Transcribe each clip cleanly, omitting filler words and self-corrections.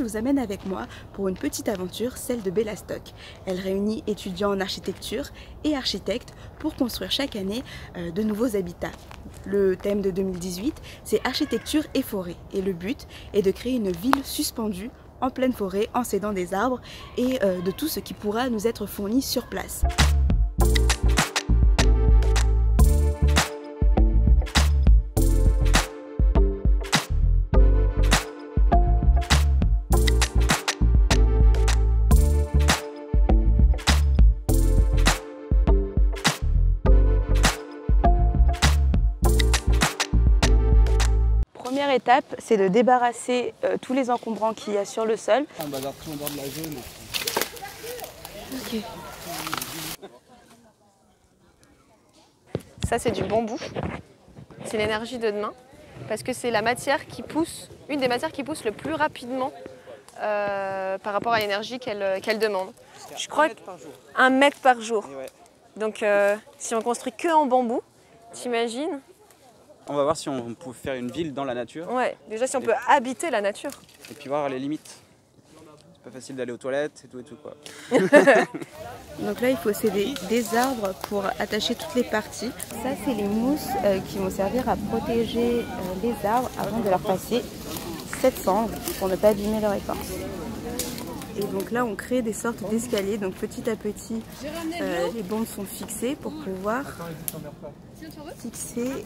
vous amène avec moi pour une petite aventure, celle de Bellastock. Elle réunit étudiants en architecture et architectes pour construire chaque année de nouveaux habitats. Le thème de 2018, c'est architecture et forêt. Et le but est de créer une ville suspendue en pleine forêt en s'aidant des arbres et de tout ce qui pourra nous être fourni sur place. Première étape, c'est de débarrasser tous les encombrants qu'il y a sur le sol. On bazarde tout en bord de la zone. Ok. Ça, c'est du bambou. C'est l'énergie de demain. Parce que c'est la matière qui pousse, une des matières qui pousse le plus rapidement par rapport à l'énergie qu'elle demande. Je crois 1 mètre par jour. Et ouais. Donc, si on construit que en bambou, t'imagines? On va voir si on peut faire une ville dans la nature. Ouais, déjà si on peut habiter la nature. Et puis voir les limites. C'est pas facile d'aller aux toilettes et tout quoi. Donc là, il faut céder des arbres pour attacher toutes les parties. Ça, c'est les mousses qui vont servir à protéger les arbres avant de leur passer cette sangle pour ne pas abîmer leur écorce. Et donc là, on crée des sortes d'escaliers. Donc petit à petit, les bandes sont fixées pour pouvoir fixer,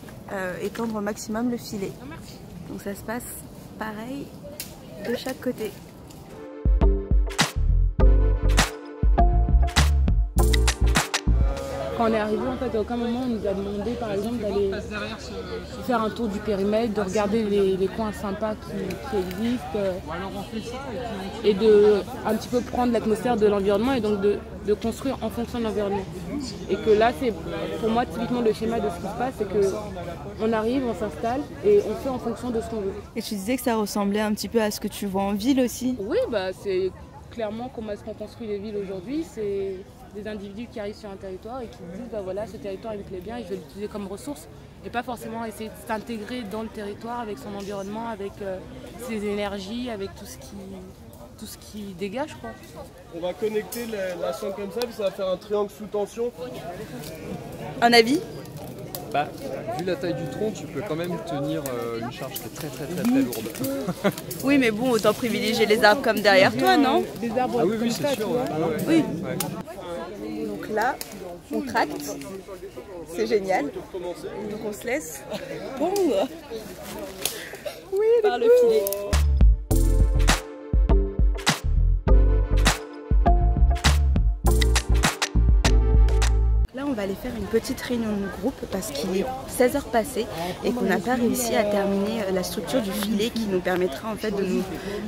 étendre au maximum le filet. Donc ça se passe pareil de chaque côté. Quand on est arrivé, en fait, à aucun moment on nous a demandé, par exemple, d'aller faire un tour du périmètre, de regarder les coins sympas qui existent, et de un petit peu prendre l'atmosphère de l'environnement et donc de construire en fonction de l'environnement. Et que là, c'est pour moi typiquement le schéma de ce qui se passe, c'est qu'on arrive, on s'installe et on fait en fonction de ce qu'on veut. Et tu disais que ça ressemblait un petit peu à ce que tu vois en ville aussi? Oui, bah, c'est clairement comment est-ce qu'on construit les villes aujourd'hui. C'est des individus qui arrivent sur un territoire et qui disent bah voilà, ce territoire il me plaît bien et je vais l'utiliser comme ressource et pas forcément essayer de s'intégrer dans le territoire avec son environnement, avec ses énergies, avec tout ce qui dégage quoi. On va connecter la sangle comme ça puis ça va faire un triangle sous tension. Un avis? Bah, vu la taille du tronc, tu peux quand même tenir une charge qui est très lourde. Oui, mais bon, autant privilégier les arbres comme derrière toi, non? Des arbres Ah oui, comme oui, ça, c'est sûr. tu vois. Ouais. Oui. Ouais. Donc là, on tracte. C'est génial. Donc on se laisse pondre. Oui, par le filet. Là, on va aller faire une petite réunion de groupe parce qu'il est 16 h passées et qu'on n'a pas réussi à terminer la structure du filet qui nous permettra en fait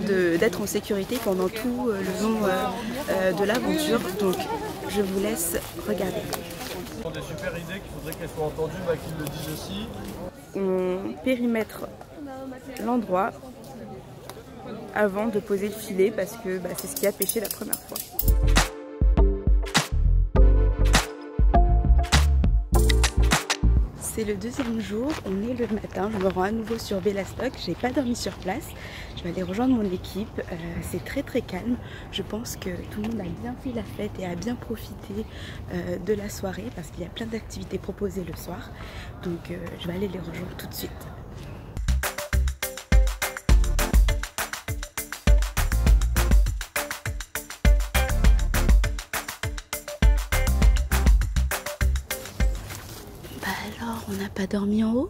d'être en sécurité pendant tout le long de l'aventure. Donc, je vous laisse regarder. Ce sont des super idées qu'il faudrait qu'elles soient entendues, qu'ils le disent aussi. On périmètre l'endroit avant de poser le filet parce que c'est ce qui a pêché la première fois. C'est le deuxième jour, on est le matin, je me rends à nouveau sur Bellastock, j'ai pas dormi sur place, je vais aller rejoindre mon équipe, c'est très calme, je pense que tout le monde a bien fait la fête et a bien profité de la soirée parce qu'il y a plein d'activités proposées le soir, donc je vais aller les rejoindre tout de suite. On n'a pas dormi en haut?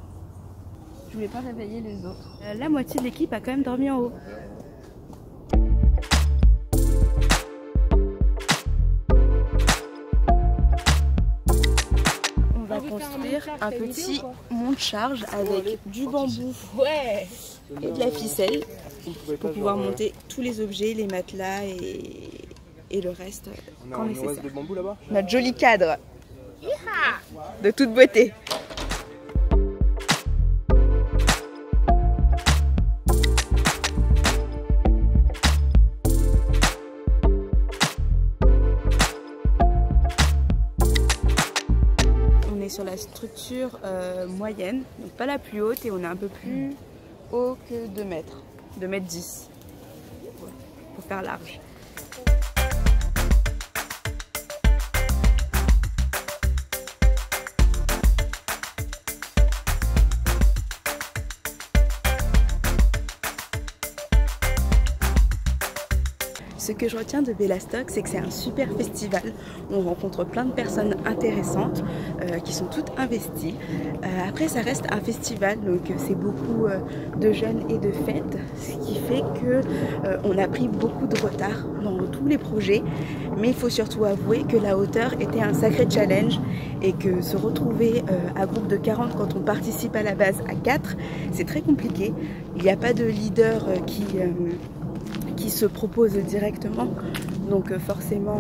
Je voulais pas réveiller les autres. La moitié de l'équipe a quand même dormi en haut. On va construire un petit monte-charge avec du bambou et de la ficelle pour pouvoir monter tous les objets, les matelas et le reste quand nécessaire. De bambou là-bas. Notre joli cadre de toute beauté. Sur la structure moyenne, donc pas la plus haute, et on est un peu plus haut que 2 mètres, 2 mètres 10. pour faire large. Ce que je retiens de Bellastock, c'est que c'est un super festival. On rencontre plein de personnes intéressantes qui sont toutes investies. Après, ça reste un festival, donc c'est beaucoup de jeunes et de fêtes, ce qui fait qu'on a pris beaucoup de retard dans tous les projets. Mais il faut surtout avouer que la hauteur était un sacré challenge et que se retrouver à groupe de 40 quand on participe à la base à 4, c'est très compliqué. Il n'y a pas de leader qui se propose directement, donc forcément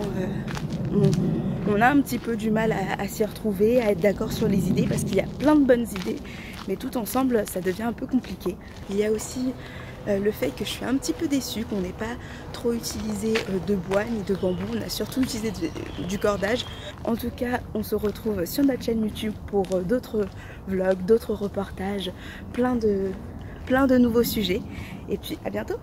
on a un petit peu du mal à s'y retrouver, à être d'accord sur les idées parce qu'il y a plein de bonnes idées, mais tout ensemble ça devient un peu compliqué. Il y a aussi le fait que je suis un petit peu déçue qu'on n'ait pas trop utilisé de bois ni de bambou, on a surtout utilisé du cordage. En tout cas, on se retrouve sur notre chaîne YouTube pour d'autres vlogs, d'autres reportages, plein de nouveaux sujets, et puis à bientôt.